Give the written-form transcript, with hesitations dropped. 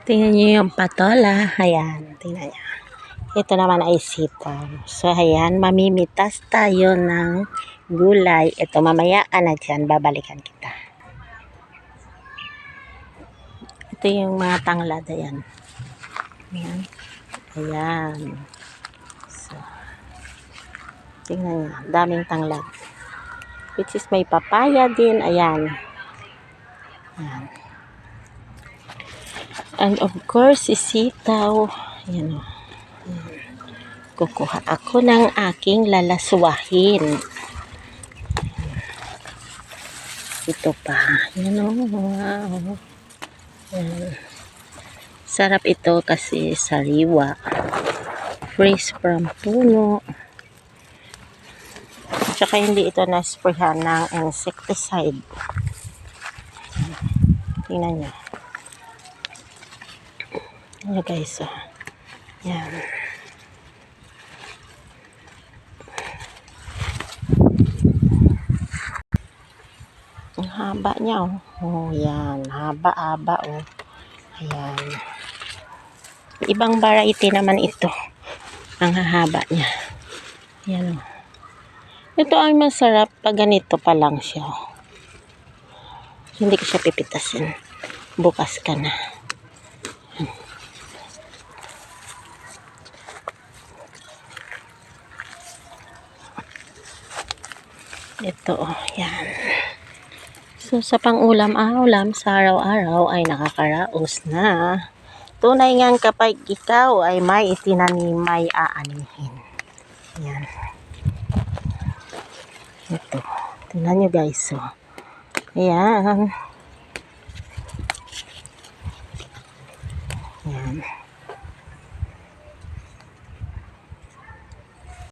Tingnan niyo yung patola. Ayan, tingnan niyo. Ito naman ay sitaw. So, ayan, mamimitas tayo ng gulay. Ito, mamaya ka na dyan. Babalikan kita. Ito yung mga tanglad. Ayan. Ayan. Ayan. So, tingnan niyo. Daming tanglad. Which is may papaya din. Ayan. Ayan. And of course, sitaw. Ayan o. Kukuha ako ng aking lalaswahin. Ito pa. Ayan o. Wow. Ayan. Sarap ito kasi sariwa. Fresh from puno. Tsaka hindi ito na-sprayhan ng insecticide. Tingnan nyo. Ayan guys. Ayan. Ang haba niya oh. Oh, yan. Haba-haba oh. Ayan. Ibang variety naman ito. Ang hahaba niya. Ayan oh. Ito ay masarap pag ganito pa lang siya. Hindi ko siya pipitasin. Bukas ka na. Ito oh. Yan. So, sa pang-ulam-ulam sa araw-araw ay nakakaraos na. Tunay ngang kapag ikaw ay may itinanim, may aanihin. Yan. Ito. Tingnan nyo guys. So, ayan. Ayan.